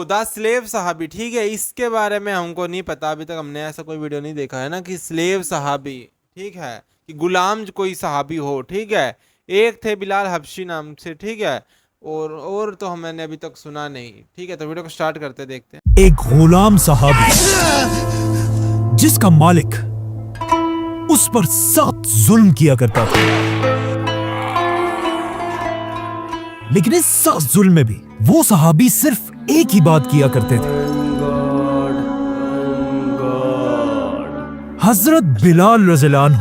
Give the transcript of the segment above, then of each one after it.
The slave صحابی، ٹھیک ہے، اس کے بارے میں ہم کو نہیں پتا، ابھی تک ہم نے ایسا کوئی ویڈیو نہیں دیکھا ہے نا کہ سلیو صحابی، ٹھیک ہے، کہ غلام کوئی صحابی ہو، ٹھیک ہے. ایک تھے بلال حبشی نام سے، ٹھیک ہے، اور تو ہم نے ابھی تک سنا نہیں. ٹھیک ہے، تو ویڈیو کو سٹارٹ کرتے دیکھتے ہیں. ایک غلام صحابی جس کا مالک اس پر سخت ظلم کیا کرتا تھا، لیکن اس سخت ظلم میں بھی وہ صحابی صرف ایک ہی بات کیا کرتے تھے. حضرت بلال رضی اللہ عنہ.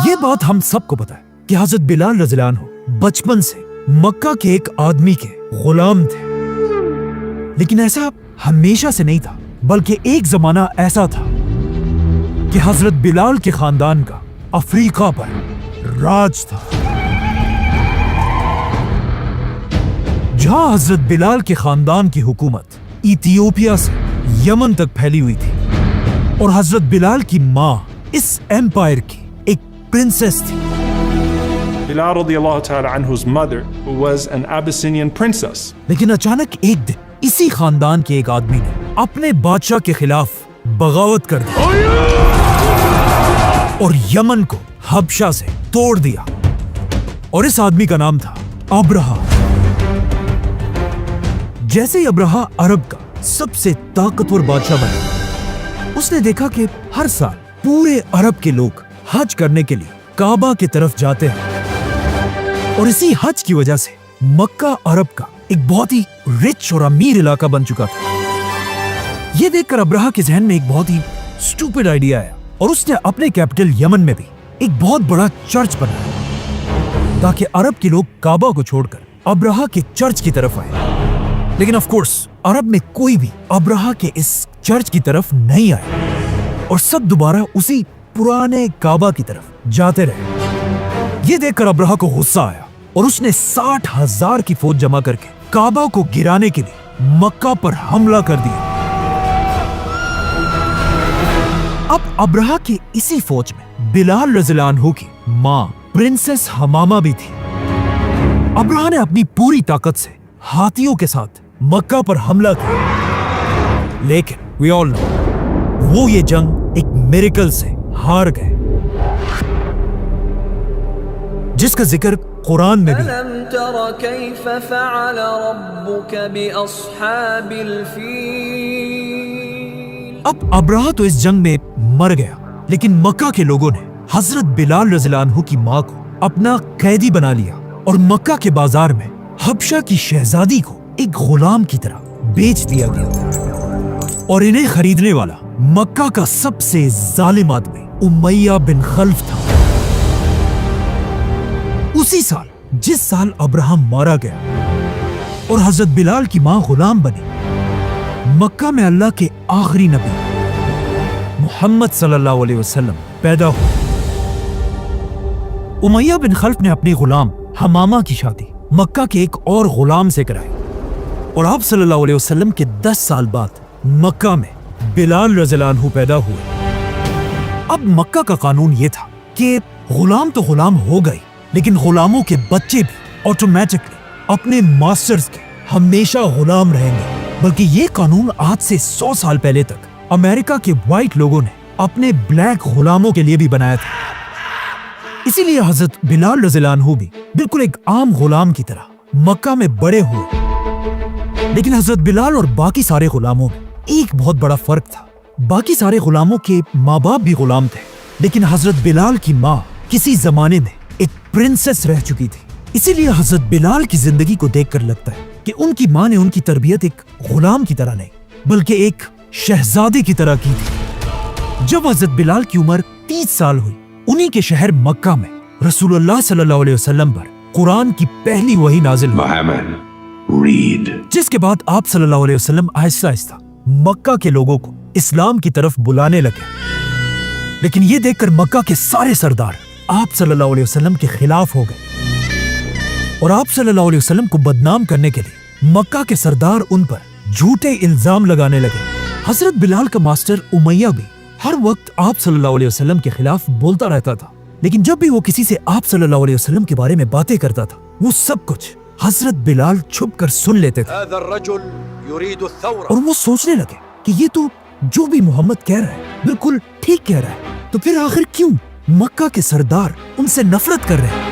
یہ بات ہم سب کو پتا ہے کہ حضرت بلال رضی اللہ عنہ بچپن سے مکہ کے ایک آدمی کے غلام تھے. لیکن ایسا ہمیشہ سے نہیں تھا، بلکہ ایک زمانہ ایسا تھا کہ حضرت بلال کے خاندان کا افریقہ پر راج تھا. جہاں حضرت بلال کے خاندان کی حکومت ایتھیوپیا سے یمن تک پھیلی ہوئی تھی، اور حضرت بلال کی ماں اس ایمپائر کی ایک پرنسس تھی. Bilal radiallahu ta'ala anhu's mother was an Abyssinian princess. لیکن اچانک ایک دن اسی خاندان کے ایک آدمی نے اپنے بادشاہ کے خلاف بغاوت کر دی اور یمن کو حبشہ سے توڑ دیا. اور اس آدمی کا نام تھا ابرہا. جیسے ہی ابرہا عرب کا سب سے طاقتور بادشاہ بنا، اس نے دیکھا کہ ہر سال پورے عرب کے لوگ حج کرنے کے لیے کعبہ کی طرف جاتے ہیں، اور اسی حج کی وجہ سے مکہ عرب کا ایک بہت ہی رچ اور امیر علاقہ بن چکا تھا. یہ دیکھ کر ابرہا کے ذہن میں ایک بہت ہی سٹوپڈ آئیڈیا آیا، اور اس نے اپنے کیپٹل یمن میں بھی ایک بہت بڑا چرچ بنایا تاکہ عرب کے لوگ کعبہ کو چھوڑ کر ابرہا کے چرچ کی طرف آئے. لیکن آف کورس عرب میں کوئی بھی ابرہا کے اس چرچ کی طرف نہیں آیا، اور سب دوبارہ اسی پرانے کعبہ کی طرف جاتے رہے. یہ دیکھ کر ابرہا کو غصہ آیا، اور اس نے 60,000 کی فوج جمع کر کے کعبہ کو گرانے کے لیے مکہ پر حملہ کر دیا. اب ابرہا کی اسی فوج میں بلال رضی اللہ عنہ کی ماں پرنسس حمامہ بھی تھی. ابرہا نے اپنی پوری طاقت سے ہاتھیوں کے ساتھ مکہ پر حملہ کیا، لیکن وی آل نو وہ یہ جنگ ایک میریکل سے ہار گئے، جس کا ذکر قرآن میں بھی. أَلَمْ تَرَ كَيْفَ فَعَلَ رَبُّكَ بِأَصْحَابِ الْفِيلِ. اب ابرہا تو اس جنگ میں مر گیا، لیکن مکہ کے لوگوں نے حضرت بلال رضی اللہ عنہ کی ماں کو اپنا قیدی بنا لیا، اور مکہ کے بازار میں حبشہ کی شہزادی کو ایک غلام کی طرح بیچ دیا گیا. اور انہیں خریدنے والا مکہ کا سب سے ظالم آدمی امیہ بن خلف تھا. اسی سال جس سال ابرہا مارا گیا اور حضرت بلال کی ماں غلام بنی، مکہ میں اللہ کے آخری نبی محمد صلی اللہ علیہ وسلم پیدا ہوئے. امیہ بن خلف نے اپنی غلام حمامہ کی شادی مکہ کے ایک اور غلام سے کرائی، اور آپ صلی اللہ علیہ وسلم کے 10 سال بعد مکہ میں بلال رضی اللہ عنہ پیدا ہوئے. اب مکہ کا قانون یہ تھا کہ غلام تو غلام ہو گئی، لیکن غلاموں کے بچے بھی آٹومیٹکلی اپنے ماسٹرز کے ہمیشہ غلام رہیں گے. بلکہ یہ قانون آج سے 100 سال پہلے تک امریکہ کے وائٹ لوگوں نے اپنے بلیک غلاموں کے لیے بھی بنایا تھا. اسی لیے حضرت بلال رضی اللہ عنہ بھی بالکل ایک عام غلام کی طرح مکہ میں بڑے ہوئے. لیکن حضرت بلال اور باقی سارے غلاموں میں ایک بہت بڑا فرق تھا. باقی سارے غلاموں کے ماں باپ بھی غلام تھے، لیکن حضرت بلال کی ماں کسی زمانے میں ایک پرنسس رہ چکی تھی. اسی لیے حضرت بلال کی زندگی کو دیکھ کر لگتا ہے کہ ان کی ماں نے ان کی تربیت ایک غلام کی طرح نہیں بلکہ ایک شہزادی کی طرح کی تھی. جب حضرت بلال کی عمر 30 سال ہوئی، انہی کے شہر مکہ میں رسول اللہ صلی اللہ علیہ وسلم پر قرآن کی پہلی وحی نازل ہوئی، جس کے بعد آپ صلی اللہ علیہ وسلم آہستہ آہستہ مکہ کے لوگوں کو اسلام کی طرف بلانے لگے. لیکن یہ دیکھ کر مکہ کے سارے سردار آپ صلی اللہ علیہ وسلم کے خلاف ہو گئے، اور آپ صلی اللہ علیہ وسلم کو بدنام کرنے کے لیے مکہ کے سردار ان پر جھوٹے الزام لگانے لگے. حضرت بلال کا ماسٹر امیہ بھی ہر وقت آپ صلی اللہ علیہ وسلم کے خلاف بولتا رہتا تھا، لیکن جب بھی وہ کسی سے آپ صلی اللہ علیہ وسلم کے بارے میں باتیں کرتا تھا، وہ سب کچھ حضرت بلال چھپ کر سن لیتے تھے هذا الرجل يريد الثورة. اور وہ سوچنے لگے کہ یہ تو جو بھی محمد کہہ رہا ہے بالکل ٹھیک کہہ رہا ہے، تو پھر آخر کیوں مکہ کے سردار ان سے نفرت کر رہے ہیں؟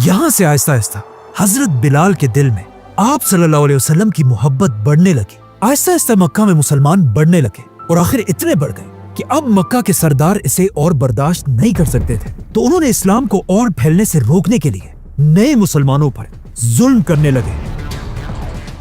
یہاں سے آہستہ آہستہ حضرت بلال کے دل میں آپ صلی اللہ علیہ وسلم کی محبت بڑھنے لگی۔ آہستہ آہستہ مکہ میں مسلمان بڑھنے لگے اور آخر اتنے بڑھ گئے کہ اب مکہ کے سردار اسے اور برداشت نہیں کر سکتے تھے، تو انہوں نے اسلام کو اور پھیلنے سے روکنے کے لیے نئے مسلمانوں پر ظلم کرنے لگے،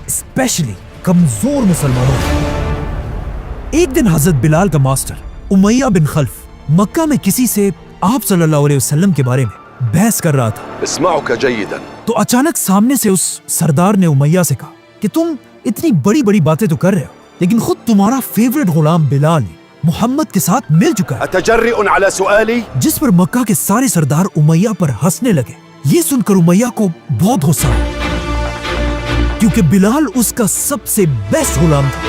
اسپیشلی کمزور مسلمانوں پر۔ ایک دن حضرت بلال کا ماسٹر امیہ بن خلف مکہ میں کسی سے آپ صلی اللہ علیہ وسلم کے بارے میں بحث کر رہا تھا۔ اسمعك جيدا. تو اچانک سامنے سے اس سردار نے امیہ سے کہا کہ تم اتنی بڑی بڑی باتیں تو کر رہے ہو، لیکن خود تمہارا فیورٹ غلام بلال محمد کے ساتھ مل چکا ہے۔ أتجرئ على سؤالي؟ جس پر مکہ کے سارے سردار امیہ پر ہنسنے لگے۔ یہ سن کر امیہ کو بہت غصہ آیا، کیونکہ بلال اس کا سب سے بیسٹ غلام تھا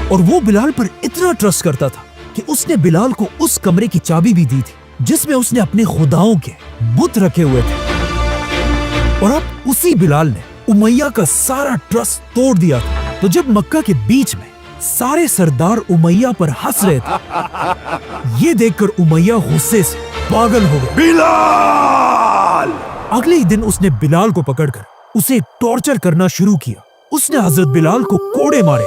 اور وہ بلال پر اتنا ٹرسٹ کرتا تھا کہ اس نے بلال کو اس کمرے کی چابی بھی دی تھی جس میں اس نے اپنے خداؤں کے بت رکھے ہوئے تھے، اور اب اسی بلال نے امیہ کا سارا ٹرسٹ توڑ دیا تھا۔ تو جب مکہ کے بیچ میں سارے سردار امیہ پر ہنس رہے تھے، یہ دیکھ کر امیہ غصے سے پاگل ہو گیا۔ بلال! اگلے ہی دن اس نے بلال کو پکڑ کر اسے ٹارچر کرنا شروع کیا۔ اس نے حضرت بلال کو کوڑے مارے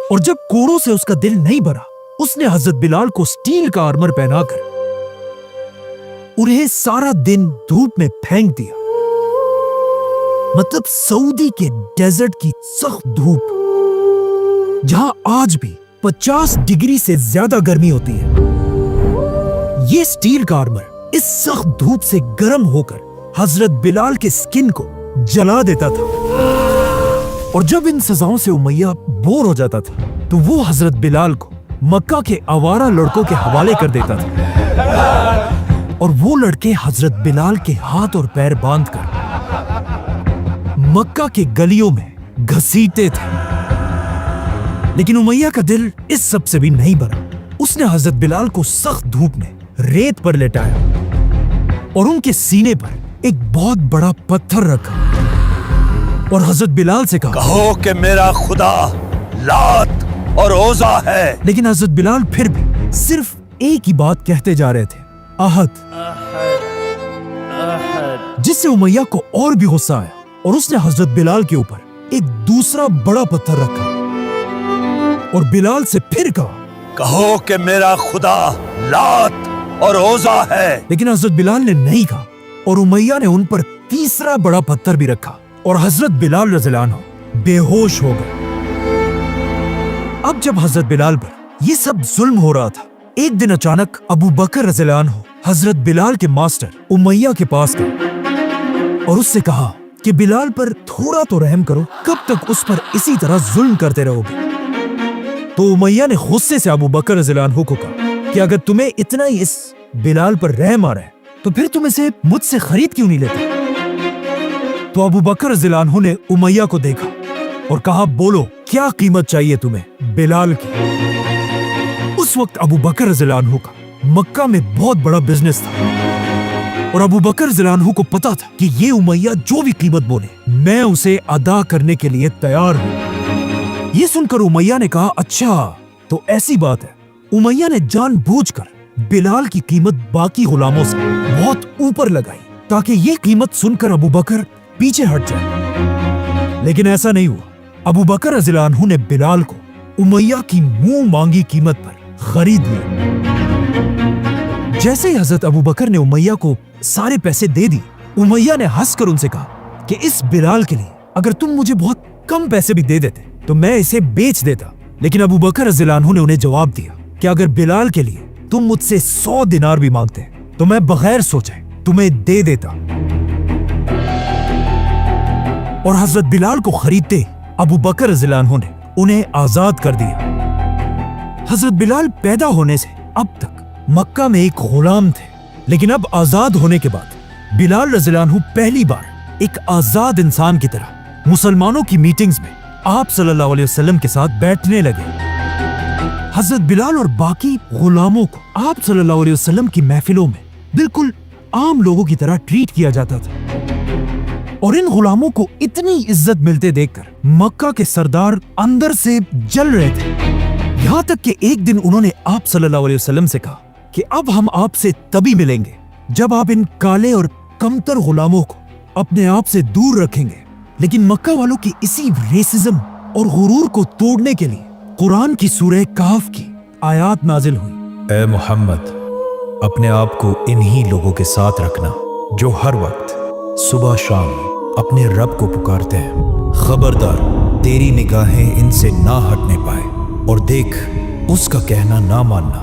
اور جب کوڑوں سے اس کا دل نہیں بھرا، اس نے حضرت بلال کو سٹیل کا آرمر پہنا کر انہیں سارا دن دھوپ میں پھینک دیا، مطلب سعودی کے ڈیزرٹ کی سخت دھوپ جہاں آج بھی 50 ڈگری سے زیادہ گرمی ہوتی ہے۔ یہ سٹیل کا آرمر اس سخت دھوپ سے گرم ہو کر حضرت بلال کے سکن کو جلا دیتا تھا، اور جب ان سزاؤں سے امیہ بور ہو جاتا تھا تو وہ حضرت بلال کو مکہ کے آوارہ لڑکوں کے حوالے کر دیتا تھا، اور وہ لڑکے حضرت بلال کے ہاتھ اور پیر باندھ کر مکہ کے گلیوں میں گھسیٹتے تھے۔ لیکن امیہ کا دل اس سب سے بھی نہیں بھرا۔ اس نے حضرت بلال کو سخت دھوپ میں ریت پر لٹایا اور ان کے سینے پر ایک بہت بڑا پتھر رکھا اور حضرت بلال سے کہا، کہو کہ میرا خدا لات اور عزا ہے۔ لیکن حضرت بلال پھر بھی صرف ایک ہی بات کہتے جا رہے تھے، احد، جس سے امیہ کو اور بھی غصہ آیا اور اس نے حضرت بلال کے اوپر ایک دوسرا بڑا پتھر رکھا اور بلال سے پھر کہا، کہو کہ میرا خدا لات اور عزا ہے۔ لیکن حضرت بلال نے نہیں کہا اور امیہ نے ان پر تیسرا بڑا پتھر بھی رکھا اور حضرت بلال رضی اللہ عنہ بے ہوش ہو گئے۔ اب جب حضرت بلال پر یہ سب ظلم ہو رہا تھا، ایک دن اچانک ابو بکر رضی اللہ عنہ حضرت بلال کے ماسٹر امیہ کے پاس گئے اور اس سے کہا کہ بلال پر تھوڑا تو رحم کرو، کب تک اس پر اسی طرح ظلم کرتے رہو گے؟ تو امیہ نے غصے سے ابو بکر رضی اللہ عنہ کو کہا کہ اگر تمہیں اتنا ہی اس بلال پر رحم آ رہا ہے تو پھر تم اسے مجھ سے خرید کیوں نہیں لیتے؟ تو ابو بکر رضی اللہ عنہ نے امیہ کو دیکھا اور کہا، بولو کیا قیمت چاہیے تمہیں بلال کی؟ اس وقت ابو بکر رضی اللہ عنہ کا مکہ میں بہت بڑا بزنس تھا اور ابو بکر رضی اللہ عنہ کو پتا تھا کہ یہ امیہ جو بھی قیمت بولے میں اسے ادا کرنے کے لیے تیار ہوں۔ یہ سن کر امیہ نے کہا، اچھا تو ایسی بات ہے۔ امیہ نے جان بوجھ کر بلال کی قیمت باقی غلاموں سے بہت اوپر لگائی تاکہ یہ قیمت سن کر ابو بکر پیچھے ہٹ جائے، لیکن ایسا نہیں ہوا۔ ابو بکر رضی اللہ عنہ نے بلال کو امیہ کی منہ مانگی قیمت پر خرید لیا۔ جیسے ہی حضرت ابو بکر نے امیہ کو سارے پیسے دے دی، امیہ نے ہنس کر ان سے کہا کہ اس بلال کے لیے اگر تم مجھے بہت کم پیسے بھی دے دیتے تو میں اسے بیچ دیتا۔ لیکن ابو بکر رضی اللہ عنہ نے انہیں جواب دیا کہ اگر بلال کے لیے تم مجھ سے 100 دینار بھی مانگتے تو میں بغیر سوچے تمہیں دے دیتا۔ اور حضرت بلال کو خریدتے ابو بکر رضی اللہ عنہ نے انہیں آزاد کر دیا۔ حضرت بلال پیدا ہونے سے اب تک مکہ میں ایک غلام تھے، لیکن اب آزاد ہونے کے بعد بلال رضی اللہ عنہ پہلی بار ایک آزاد انسان کی طرح مسلمانوں کی میٹنگز میں آپ صلی اللہ علیہ وسلم کے ساتھ بیٹھنے لگے۔ حضرت بلال اور باقی غلاموں کو آپ صلی اللہ علیہ وسلم کی محفلوں میں بالکل عام لوگوں کی طرح ٹریٹ کیا جاتا تھا۔ और इन गुलामों को इतनी इज्जत मिलते देखकर मक्का के सरदार अंदर से जल रहे थे। यहाँ तक कि एक दिन उन्होंने आप सल्लल्लाहु अलैहि वसल्लम से कहा कि अब हम आपसे तभी मिलेंगे जब आप इन काले और कमतर गुलामों को अपने आप से दूर रखेंगे। लेकिन मक्का वालों की इसी रेसिज्म और गुरूर को तोड़ने के लिए कुरान की सूरह कहफ की आयत नाजिल हुई। ए मोहम्मद, अपने आप को इन्हीं लोगों के साथ रखना जो हर वक्त सुबह शाम अपने रब को पुकारते हैं। खबरदार, तेरी निगाहें इनसे ना हटने पाए, और देख उसका कहना ना मानना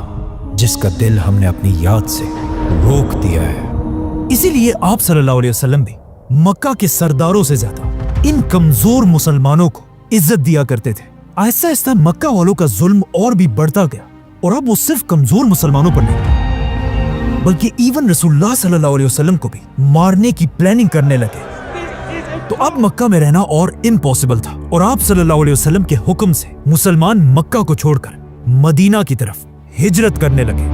जिसका दिल हमने अपनी याद से रोक दिया है। इसीलिए आप सल्लल्लाहु अलैहि वसल्लम भी मक्का के सरदारों से ज्यादा इन कमजोर मुसलमानों को इज्जत दिया करते थे। आहिस्ता आहिस्ता मक्का वालों का जुल्म और भी बढ़ता गया, और अब वो सिर्फ कमजोर मुसलमानों पर नहीं बल्कि इवन रसूलुल्लाह सल्लल्लाहु अलैहि वसल्लम को भी मारने की प्लानिंग करने लगे। तो अब मक्का में रहना और इम्पॉसिबल था, और आप सल्लल्लाहु अलैहि वसल्लम के हुक्म से मुसलमान मक्का को छोड़कर मदीना की तरफ हिजरत करने लगे,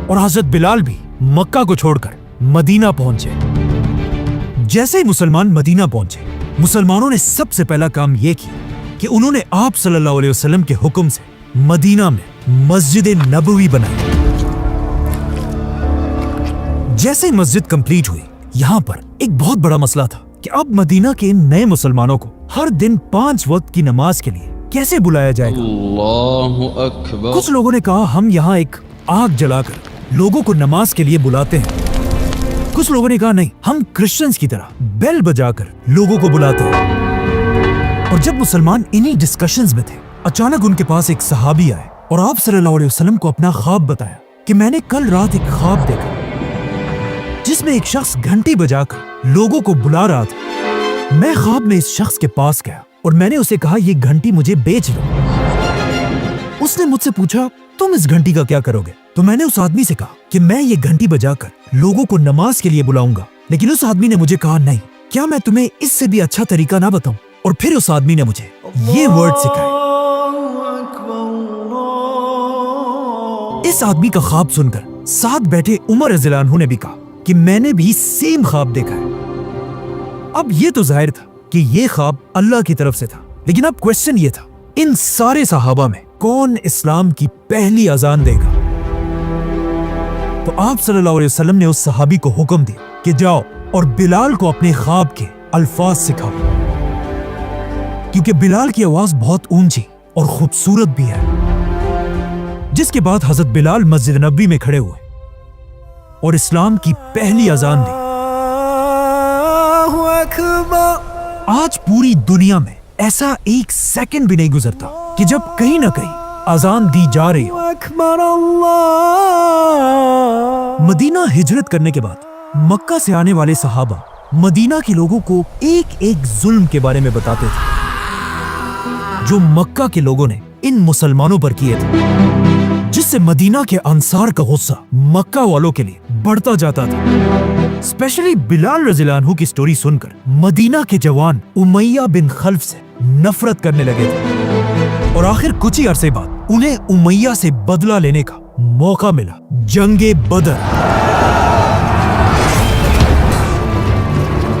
और हजरत बिलाल भी मक्का को छोड़कर मदीना पहुंचे। जैसे ही मुसलमान मदीना पहुंचे, मुसलमानों ने सबसे पहला काम यह किया कि उन्होंने आप सल्लल्लाहु अलैहि वसल्लम के हुक्म से मदीना में मस्जिद नबवी बनाई। जैसे ही मस्जिद कंप्लीट हुई, यहाँ पर एक बहुत बड़ा मसला था कि अब मदीना के इन नए मुसलमानों को हर दिन 5 वक्त की नमाज के लिए कैसे बुलाया जाएगा। अल्लाहु अकबर। कुछ लोगों ने कहा हम यहाँ एक आग जलाकर लोगों को नमाज के लिए बुलाते हैं। कुछ लोगों ने कहा नहीं, हम क्रिश्चियंस की तरह बेल बजाकर लोगों को बुलाते हैं। और जब मुसलमान इन्हीं डिस्कशंस में थे, अचानक उनके पास एक सहाबी आए और आप सल्लल्लाहु अलैहि वसल्लम को अपना ख्वाब बताया कि मैंने कल रात एक ख्वाब देखा जिसमें एक शख्स घंटी बजाकर लोगों को बुला रहा था। मैं ख्वाब में इस शख्स के पास गया और मैंने उसे कहा ये घंटी मुझे बेच दो। उसने मुझसे पूछा तुम इस घंटी का क्या करोगे? तो मैंने उस आदमी से कहा कि मैं ये घंटी बजाकर लोगों को नमाज के लिए बुलाऊंगा। लेकिन उस आदमी ने मुझे कहा नहीं, क्या मैं तुम्हें इससे भी अच्छा तरीका ना बताऊं? और फिर उस आदमी ने मुझे ये वर्ड सिखाए। इस आदमी का ख्वाब सुनकर साथ बैठे उमर रज़ियल्लाहु अन्हु ने भी कहा कि मैंने भी सेम ख्वाब देखा है। अब ये तो जाहिर था कि ये ख्वाब अल्लाह की तरफ से था, लेकिन अब क्वेश्चन ये था इन सारे सहाबा में कौन इस्लाम की पहली अजान देगा? तो आप सल्लल्लाहु अलैहि वसल्लम ने उस सहाबी को हुक्म दिया कि जाओ और बिलाल को अपने ख्वाब के अल्फाज सिखाओ, क्योंकि बिलाल की आवाज बहुत ऊंची और खूबसूरत भी है। जिसके बाद हजरत बिलाल मस्जिद नबवी में खड़े हुए और इस्लाम की पहली अजान दी। आज पूरी दुनिया में ऐसा एक सेकंड भी नहीं गुजरता कि जब कहीं ना कहीं अजान दी जा रही हो। मदीना हिजरत करने के बाद मक्का से आने वाले सहाबा मदीना के लोगों को एक एक जुल्म के बारे में बताते थे जो मक्का के लोगों ने इन मुसलमानों पर किए थे, जिससे मदीना के अंसार का गुस्सा मक्का वालों के लिए बढ़ता जाता था। स्पेशली बिलाल रज़ियल्लाहु अन्हु की स्टोरी सुनकर मदीना के जवान उमैया बिन खल्फ से नफरत करने लगे थे, और आखिर कुछ ही अरसे बाद उन्हें उमैया से बदला लेने का मौका मिला। जंगे बदर,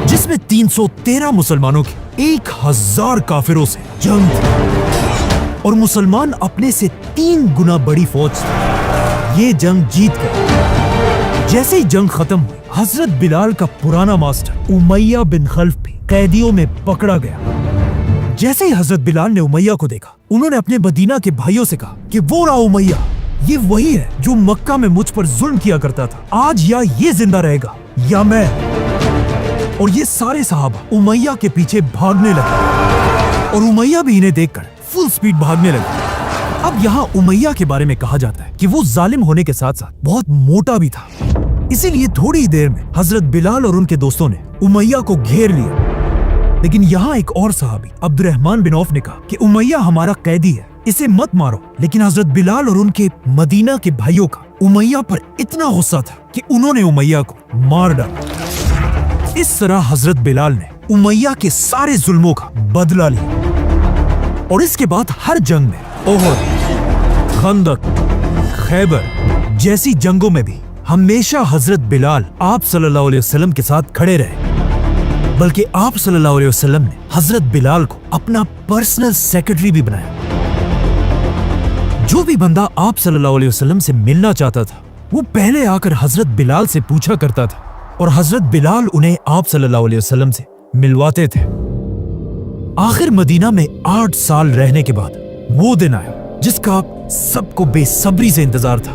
जिसमें 313 मुसलमानों की 1000 काफिरों से जंग थी, और मुसलमान अपने से 3 गुना बड़ी फौज थी। ये जंग जीत गए। जैसे ही जंग खत्म हुई, हजरत बिलाल का पुराना मास्टर उमैया बिन खल्फ भी कैदियों में पकड़ा गया। जैसे ही हजरत बिलाल ने उमैया को देखा, उन्होंने अपने मदीना के भाइयों से कहा कि वो रहा उमैया, ये वही है जो मक्का में मुझ पर जुल्म किया करता था। आज या ये जिंदा रहेगा या मैं। और ये सारे सहाबा उमैया के पीछे भागने लगे, और उमैया भी इन्हें देखकर फुल स्पीड भागने लगे। अब यहाँ उमैया के बारे में कहा जाता है कि वो जालिम होने के साथ साथ बहुत मोटा भी था। इसीलिए थोड़ी देर में हजरत बिलाल और उनके दोस्तों ने उमैया को घेर लिया। लेकिन यहाँ एक और सहाबी अब्दुर्रहमान बिन औफ ने कहा कि उमैया हमारा कैदी है, इसे मत मारो। लेकिन हजरत बिलाल और उनके मदीना के भाइयों का उमैया पर इतना गुस्सा था कि उन्होंने उमैया को मार डाला। इस तरह हजरत बिलाल ने उमैया के सारे जुल्मों का बदला लिया, और इसके बाद हर जंग में ओहद, खंदक, खैबर जैसी जंगों में भी हमेशा हजरत बिलाल आप सल्लल्लाहु अलैहि वसल्लम के साथ खड़े रहे। बल्कि आप सल्लल्लाहु अलैहि वसल्लम ने हजरत बिलाल को अपना पर्सनल सेक्रेटरी भी बनाया। जो भी बंदा आप सल्लल्लाहु अलैहि वसल्लम से मिलना चाहता था वो पहले आकर हजरत बिलाल से पूछा करता था और हजरत बिलाल उन्हें आप सल्लल्लाहु अलैहि वसल्लम से मिलवाते थे। आखिर मदीना में 8 साल रहने के बाद वो दिन आया जिसका सबको बेसब्री से इंतजार था,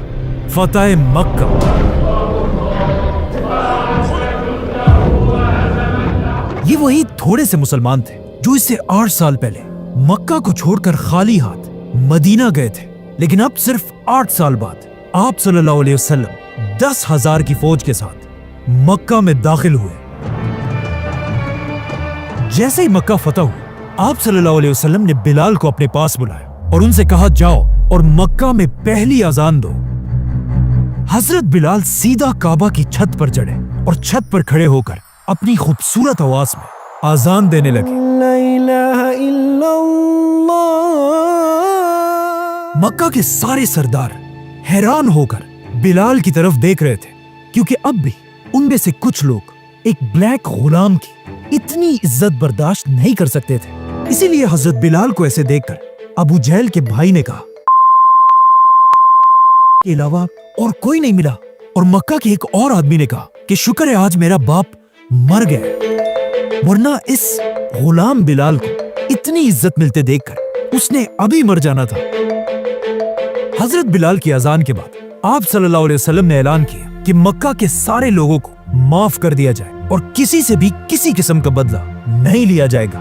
फतह मक्का। ये वही थोड़े से मुसलमान थे जो इससे 8 साल पहले मक्का को छोड़कर खाली हाथ मदीना गए थे, लेकिन अब सिर्फ 8 साल बाद आप सल्लल्लाहु अलैहि वसल्लम 10,000 की फौज के साथ मक्का में दाखिल हुए। जैसे ही मक्का फतह हुआ, आप सल्लल्लाहु अलैहि वसल्लम ने बिलाल को अपने पास बुलाया और उनसे कहा, जाओ और मक्का में पहली अजान दो। हजरत बिलाल सीधा काबा की छत पर चढ़े और छत पर खड़े होकर अपनी खूबसूरत आवाज में आजान देने लगे। मक्का के सारे सरदार हैरान होकर बिलाल की तरफ देख रहे थे, क्योंकि अब भी उनमें से कुछ लोग एक ब्लैक गुलाम की इतनी इज्जत बर्दाश्त नहीं कर सकते थे। इसीलिए हजरत बिलाल को ऐसे देखकर अबू जहल के भाई ने कहा के अलावा और कोई नहीं मिला, और मक्का के एक और आदमी ने कहा कि शुक्र है आज मेरा बाप मर गया, वरना इस गुलाम बिलाल को इतनी इज्जत मिलते देखकर उसने अभी मर जाना था। हजरत बिलाल की अजान के बाद आप सल्लल्लाहु अलैहि वसल्लम ने ऐलान किया कि मक्का के सारे लोगों को माफ कर दिया जाए और किसी से भी किसी किस्म का बदला नहीं लिया जाएगा।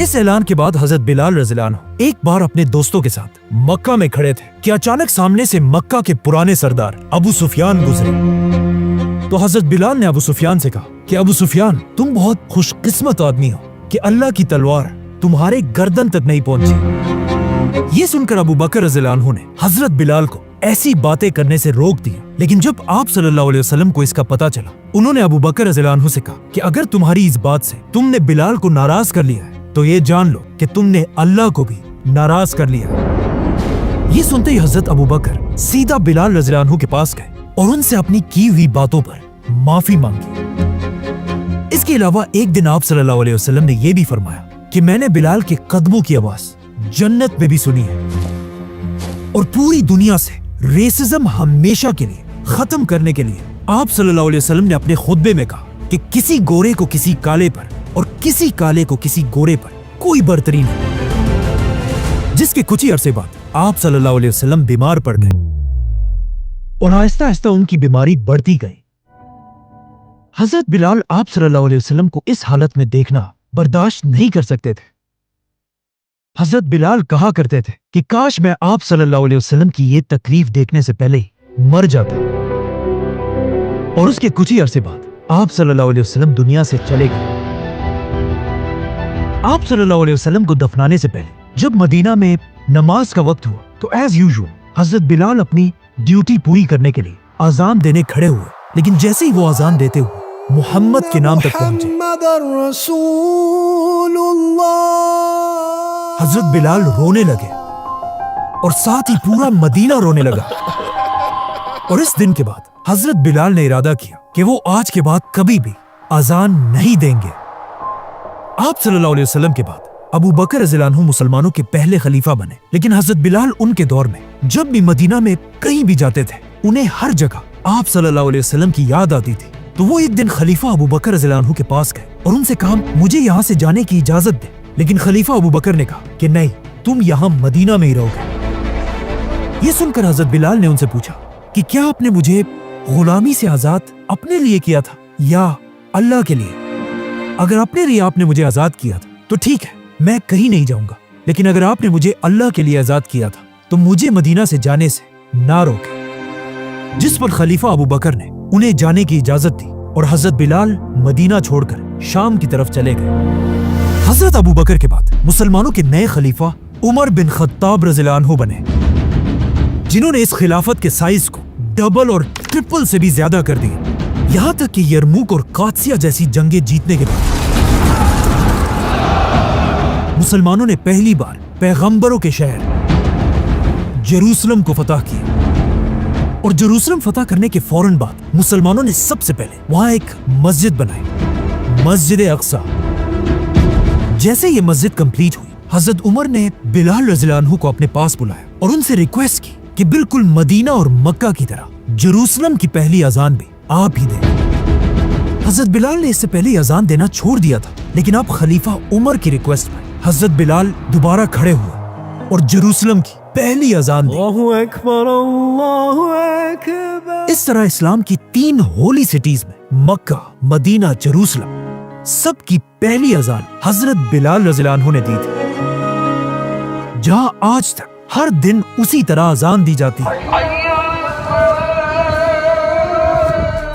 इस ऐलान के बाद हजरत बिलाल रज़ियल्लाहु अन्हु एक बार अपने दोस्तों के साथ मक्का में खड़े थे कि अचानक सामने से मक्का के पुराने सरदार अबू सुफियान गुजरे। तो हजरत बिलाल ने अबू सुफियान से कहा कि अबू सुफियान, तुम बहुत खुशकिस्मत आदमी हो कि अल्लाह की तलवार तुम्हारे गर्दन तक नहीं पहुंची। ये सुनकर अबू बकर रज़ियल्लाहु अन्हु ने हजरत बिलाल को ऐसी बातें करने से रोक दिया, लेकिन जब आप सल्लल्लाहु अलैहि वसल्लम को इसका पता चला, उन्होंने अबू बकर रज़ियल्लाहु अन्हु से कहा कि अगर तुम्हारी इस बात से तुमने बिलाल को नाराज कर लिया है तो ये जान लो कि तुमने अल्लाह को भी नाराज कर लिया। ये सुनते ही हजरत अबू बकर सीधा बिलाल रज़ियल्लाहु अन्हु के पास गए और उनसे अपनी की हुई बातों पर माफी मांगी। इसके अलावा एक दिन आप सल्लल्लाहु अलैहि वसल्लम ने यह भी फरमाया कि मैंने बिलाल के कदमों की आवाज जन्नत में भी सुनी है, और पूरी दुनिया से रेसिज्म हमेशा के लिए खत्म करने के लिए आप सल्लल्लाहु अलैहि वसल्लम ने अपने खुतबे में कहा कि किसी गोरे को किसी काले पर और किसी काले को किसी गोरे पर कोई बर्तरी नहीं। जिसके कुछ ही अरसे बाद आप सल्लल्लाहु अलैहि वसल्लम बीमार पड़ गए और आहिस्ता आहिस्ता उनकी बीमारी बढ़ती गई। हजरत बिलाल आप सल्लल्लाहु अलैहि वसल्लम को इस हालत में देखना बर्दाश्त नहीं कर सकते थे। हजरत बिलाल कहा करते थे कि काश मैं आप सल्लल्लाहु अलैहि वसल्लम की ये तकलीफ देखने से पहले ही मर जाता। और उसके कुछ ही अरसे बाद आप सल्लल्लाहु अलैहि वसल्लम दुनिया से चले गए। आप सल्लल्लाहु अलैहि वसल्लम को दफनाने से पहले जब मदीना में नमाज का वक्त हुआ तो एज यूजुअल हजरत बिलाल अपनी ड्यूटी पूरी करने के लिए आजान देने खड़े हुए, लेकिन जैसे ही वो आजान देते हुए मोहम्मद के नाम तक पहुंचे, हजरत बिलाल रोने लगे और साथ ही पूरा मदीना रोने लगा। और इस दिन के बाद हजरत बिलाल ने इरादा किया कि वो आज के बाद कभी भी आजान नहीं देंगे। आप सल्लल्लाहु अलैहि वसल्लम के बाद अबू बकर रज़ियल्लाहु अन्हु मुसलमानों के पहले खलीफा बने, लेकिन हजरत बिलाल उनके दौर में जब भी मदीना में कहीं भी जाते थे उन्हें हर जगह आप सल्लल्लाहु अलैहि वसल्लम की याद आती थी। तो वो एक दिन खलीफा अबू बकर रज़ियल्लाहु अन्हु के पास गए और उनसे कहा, मुझे यहाँ से जाने की इजाजत दे। लेकिन खलीफा अबू बकर ने कहा कि नहीं, तुम यहाँ मदीना में ही रहोगे। ये सुनकर हजरत बिलाल ने उनसे पूछा कि क्या आपने मुझे गुलामी से आजाद अपने लिए किया था या अल्लाह के लिए? अगर अपने लिए आपने मुझे आजाद किया था तो ठीक है, मैं कहीं नहीं जाऊंगा, लेकिन अगर आपने मुझे अल्लाह के लिए आजाद किया था तो मुझे मदीना से जाने से ना रोके। जिस पर खलीफा अबू बकर ने उन्हें जाने की इजाजत दी और हजरत बिलाल मदीना छोड़कर शाम की तरफ चले गए। हजरत अबू बकर के बाद मुसलमानों के नए खलीफा उमर बिन खत्ताब रज़ियल्लाहु अन्हु बने, जिन्होंने इस खिलाफत के साइज को डबल और ट्रिपल से भी ज्यादा कर दिया। यहाँ तक कि यरमुक और कादसिया जैसी जंगें जीतने के बाद मुसलमानों ने पहली बार पैगंबरों के शहर जेरूसलम को फतह किया। और जेरूसलम फतह करने के फौरन बाद मुसलमानों ने सबसे पहले वहां एक मस्जिद बनाई, मस्जिद अक्सा। जैसे ये मस्जिद कंप्लीट हुई, हजरत उमर ने बिलाल रज़ियल्लाहु अन्हु को अपने पास बुलाया और उनसे रिक्वेस्ट की कि बिल्कुल मदीना और मक्का की तरह जेरूसलम की पहली अजान भी आप ही दें। हजरत बिलाल ने इससे पहले अजान देना छोड़ दिया था, लेकिन अब खलीफा उमर की रिक्वेस्ट पर हजरत बिलाल दोबारा खड़े हुए और जेरूसलम की पहली अजान दी। इस तरह इस्लाम की 3 होली सिटीज में मक्का, मदीना, जेरूसलम सबकी पहली अजान हजरत बिलाल रज़ियल्लाहु अन्हु ने दी थी, जहां आज तक हर दिन उसी तरह अजान दी जाती है।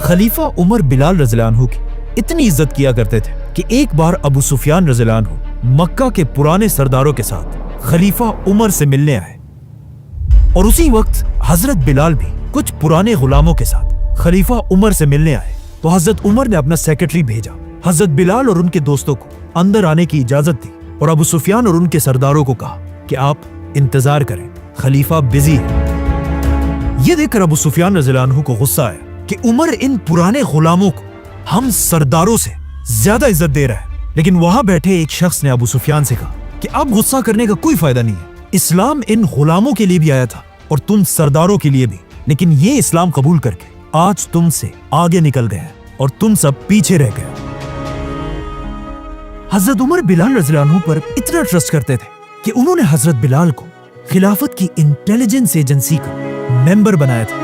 खलीफा उमर बिलाल रज़ियल्लाहु अन्हु की इतनी इज्जत किया करते थे कि एक बार अबू सुफियान रज़ियल्लाहु अन्हु मक्का के पुराने सरदारों के साथ खलीफा उमर से मिलने आए और उसी वक्त हजरत बिलाल भी कुछ पुराने गुलामों के साथ खलीफा उमर से मिलने आए। तो हजरत उमर ने अपना सेक्रेटरी भेजा, हजरत बिलाल और उनके दोस्तों को अंदर आने की इजाजत दी और अबू सुफियान और उनके सरदारों को कहा कि आप इंतजार करें, खलीफा बिजी है। यह देखकर अबू सुफियान रज़ियल्लाहु अन्हु को गुस्सा आया कि उमर इन पुराने गुलामों को हम सरदारों से ज्यादा इज्जत दे रहा है। लेकिन वहां बैठे एक शख्स ने अबू सुफियान से कहा कि अब गुस्सा करने का कोई फायदा नहीं है, इस्लाम इन गुलामों के लिए भी आया था और तुम सरदारों के लिए भी, लेकिन ये इस्लाम कबूल करके आज तुमसे आगे निकल गए और तुम सब पीछे रह गए। हजरत उमर बिलाल रज़ियल्लाहु अन्हु पर इतना ट्रस्ट करते थे कि उन्होंने हजरत बिलाल को खिलाफत की इंटेलिजेंस एजेंसी का मेंबर बनाया था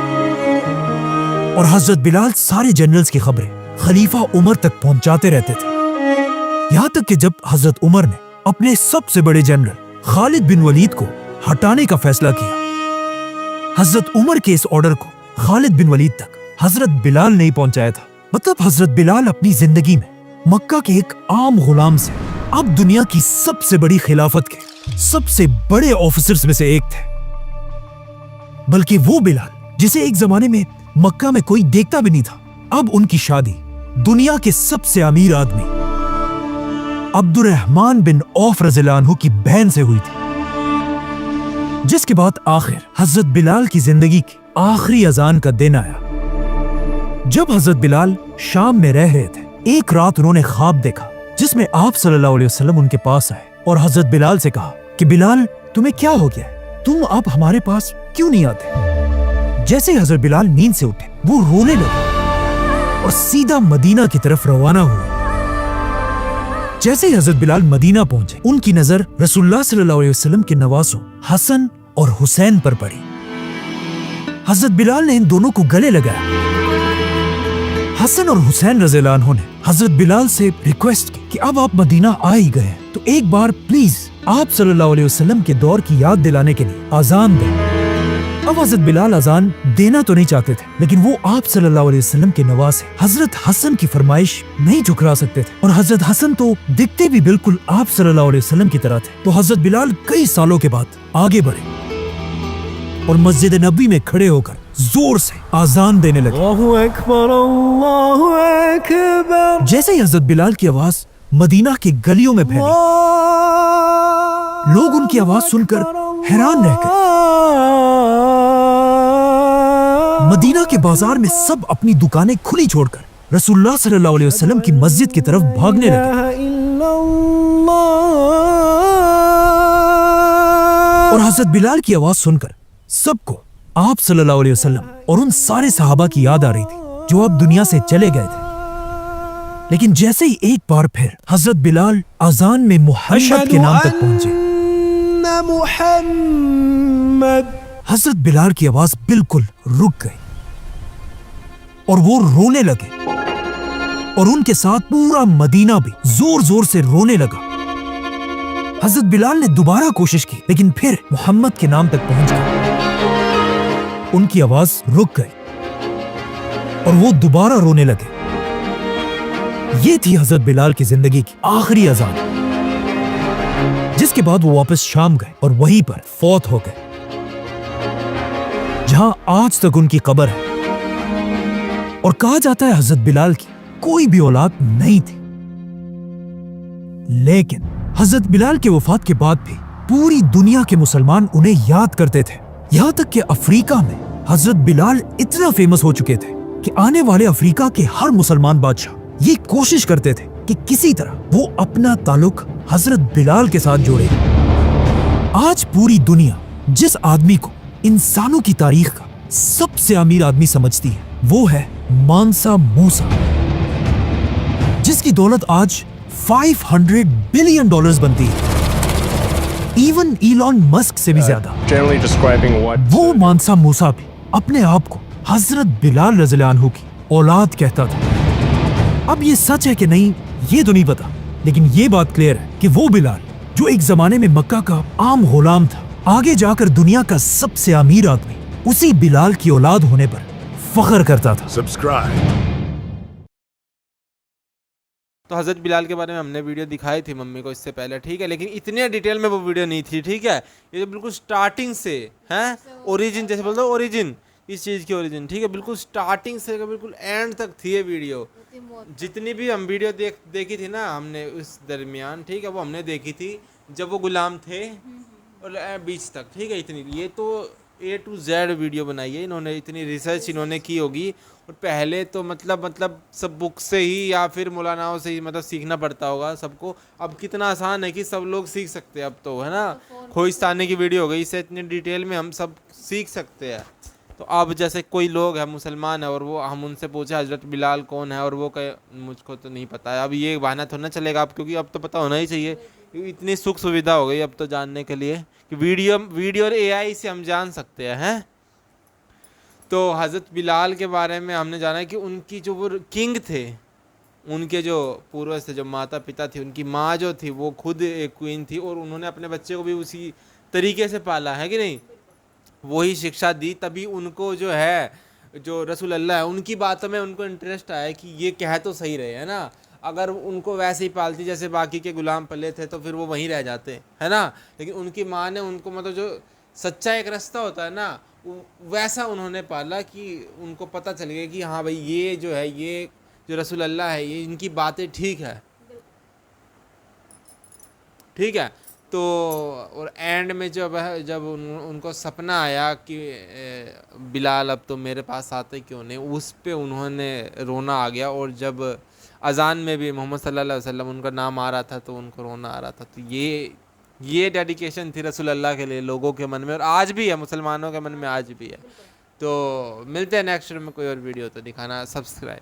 और हजरत बिलाल सारे जनरल्स की खबरें खलीफा उमर तक पहुंचाते रहते थे। यहां तक कि जब हजरत उमर ने अपने सबसे बड़े जनरल खालिद बिन वलीद को हटाने का फैसला किया, हजरत उमर के इस ऑर्डर को खालिद बिन वलीद तक हजरत बिलाल ने ही पहुंचाया था। मतलब हजरत बिलाल अपनी जिंदगी में मक्का के एक आम गुलाम से अब दुनिया की सबसे बड़ी खिलाफत के सबसे बड़े ऑफिसर्स में से एक थे। बल्कि वो बिलाल जिसे एक जमाने में मक्का में कोई देखता भी नहीं था, अब उनकी शादी दुनिया के सबसे अमीर आदमी अब्दुर्रहमान बिन औफ रज़ियल्लाहु अन्हु की बहन से हुई थी। जिसके बाद आखिर हजरत बिलाल की जिंदगी की आखिरी अजान का दिन आया। जब हजरत बिलाल शाम में रह रहे थे, एक रात उन्होंने ख्वाब देखा जिसमें आप सल्लल्लाहु अलैहि वसल्लम उनके पास आए और हजरत बिलाल से कहा कि बिलाल तुम्हें क्या हो गया, तुम अब हमारे पास क्यों नहीं आते। जैसे ही हजरत बिलाल नींद से उठे, वो रोने लगे और सीधा मदीना की तरफ रवाना हुए। जैसे ही हजरत बिलाल मदीना पहुंचे, उनकी नजर रसूलुल्लाह सल्लल्लाहु अलैहि वसल्लम के नवासों हसन और हुसैन पर पड़ी। हजरत बिलाल ने इन दोनों को गले लगाया। हसन और हुसैन रज़ियल्लाहु अन्हु ने हजरत बिलाल से रिक्वेस्ट की कि अब आप मदीना आ ही गए हैं, तो एक बार प्लीज आप सल्लल्लाहु अलैहि वसल्लम के दौर की याद दिलाने के लिए अजान दें। अब हजरत बिलाल अजान देना तो नहीं चाहते थे, लेकिन वो आप सल्लल्लाहु अलैहि वसल्लम के नवासे हजरत हसन की फरमाइश नहीं ठुकरा सकते थे और हजरत हसन तो दिखते भी बिल्कुल आप सल्लल्लाहु अलैहि वसल्लम की तरह थे। तो हजरत बिलाल कई सालों के बाद आगे बढ़े और मस्जिद नबी में खड़े होकर जोर से आजान देने लगे। अल्लाहु अकबर, अल्लाहु अकबर। जैसे ही हजरत बिलाल की आवाज मदीना के गलियों में फैली, लोग उनकी आवाज सुनकर हैरान रह गए। मदीना के बाजार में सब अपनी दुकानें खुली छोड़कर रसूलुल्लाह सल्लल्लाहु अलैहि वसल्लम की मस्जिद की तरफ भागने लगे और हजरत बिलाल की आवाज सुनकर सबको आप सल्लल्लाहु अलैहि वसल्लम और उन सारे सहाबा की याद आ रही थी जो अब दुनिया से चले गए थे। लेकिन जैसे ही एक बार फिर हजरत बिलाल अजान में मुहम्मद के नाम तक पहुंचे, हजरत बिलाल की आवाज बिल्कुल रुक गई और वो रोने लगे और उनके साथ पूरा मदीना भी जोर जोर से रोने लगा। हजरत बिलाल ने दोबारा कोशिश की, लेकिन फिर मुहम्मद के नाम तक पहुंच गए। उनकी आवाज रुक गई और वो दोबारा रोने लगे। ये थी हजरत बिलाल की जिंदगी की आखिरी अजान, जिसके बाद वो वापस शाम गए और वहीं पर फौत हो गए, जहां आज तक उनकी कब्र है। और कहा जाता है हजरत बिलाल की कोई भी औलाद नहीं थी, लेकिन हजरत बिलाल के वफात के बाद भी पूरी दुनिया के मुसलमान उन्हें याद करते थे। यहां तक कि अफ्रीका में हजरत बिलाल इतना फेमस हो चुके थे कि आने वाले अफ्रीका के हर मुसलमान बादशाह ये कोशिश करते थे کہ کسی طرح وہ اپنا تعلق حضرت بلال کے ساتھ جوڑے. آج پوری دنیا جس آدمی کو انسانوں کی تاریخ کا سب سے امیر آدمی سمجھتی ہے وہ ہے مانسا موسیٰ، جس کی دولت آج $500 بلین بنتی ہے، ایون ایلون مسک سے بھی زیادہ. Generally describing what وہ مانسا موسیٰ بھی اپنے آپ کو حضرت بلال رضی اللہ عنہ کی اولاد کہتا تھا. اب یہ سچ ہے کہ نہیں یہ تو نہیں پتا، لیکن یہ بات کلیئر ہے کہ وہ بلال جو ایک زمانے میں مکہ کا عام غلام تھا، آگے جا کر دنیا کا سب سے امیر آدمی اسی بلال کی اولاد ہونے پر فخر کرتا تھا. تو حضرت بلال کے بارے میں ہم نے ویڈیو دکھائی تھی ممی کو اس سے پہلے، ٹھیک ہے، لیکن اتنے ڈیٹیل میں وہ ویڈیو نہیں تھی. ٹھیک ہے، یہ تو بالکل سٹارٹنگ سے ہیں اوریجن، جیسے بولتے ہیں اوریجن، اس چیز کی اوریجن، ٹھیک ہے، بالکل سٹارٹنگ سے بالکل اینڈ تک تھی یہ ویڈیو. جتنی بھی ہم ویڈیو دیکھی تھی نا ہم نے اس درمیان، ٹھیک ہے، وہ ہم نے دیکھی تھی جب وہ غلام تھے اور بیچ تک، ٹھیک ہے. اتنی یہ تو A to Z ویڈیو بنائی ہے انہوں نے، اتنی ریسرچ انہوں نے کی ہوگی. اور پہلے تو مطلب سب بک سے ہی یا پھر مولاناؤں سے ہی مطلب سیکھنا پڑتا ہوگا سب کو. اب کتنا آسان ہے کہ سب لوگ سیکھ سکتے ہیں اب تو، ہے نا. کھوجستانے کی ویڈیو ہو گئی، اس سے اتنی ڈیٹیل میں ہم سب سیکھ سکتے ہیں. تو اب جیسے کوئی لوگ ہے مسلمان ہے اور وہ ہم ان سے پوچھے حضرت بلال کون ہے اور وہ کہے مجھ کو تو نہیں پتہ ہے، اب یہ بہانہ تھوڑا نہ چلے گا اب، کیونکہ اب تو پتہ ہونا ہی چاہیے. اتنی سکھ سویدھا ہو گئی اب تو جاننے کے لیے کہ ویڈیو اور AI سے ہم جان سکتے ہیں. تو حضرت بلال کے بارے میں ہم نے جانا کہ ان کی جو وہ کنگ تھے، ان کے جو پوروج سے جو ماتا پتا تھی، ان کی ماں جو تھی وہ خود ایک کوئین تھی اور انہوں نے اپنے بچے کو بھی اسی طریقے سے پالا ہے کہ نہیں، وہی شکشا دی. تبھی ان کو جو ہے جو رسول اللہ ہے ان کی باتوں میں ان کو انٹرسٹ آیا کہ یہ کہہ تو صحیح رہے، ہے نا. اگر ان کو ویسے ہی پالتی جیسے باقی کے غلام پلے تھے تو پھر وہ وہیں رہ جاتے، ہے نا. لیکن ان کی ماں نے ان کو مطلب جو سچا ایک رستہ ہوتا ہے نا ویسا انہوں نے پالا کہ ان کو پتہ چل گیا کہ ہاں بھائی یہ جو ہے یہ جو رسول اللہ ہے یہ ان کی باتیں ٹھیک ہے، ٹھیک ہے. تو اور اینڈ میں جب ان کو سپنا آیا کہ بلال اب تو میرے پاس آتے کیوں نہیں، اس پہ انہوں نے رونا آ گیا. اور جب اذان میں بھی محمد صلی اللہ علیہ وسلم ان کا نام آ رہا تھا تو ان کو رونا آ رہا تھا. تو یہ ڈیڈیکیشن تھی رسول اللہ کے لیے لوگوں کے من میں، اور آج بھی ہے مسلمانوں کے من میں، آج بھی ہے. تو ملتے ہیں نیکسٹ میں کوئی اور ویڈیو، تو دکھانا سبسکرائب.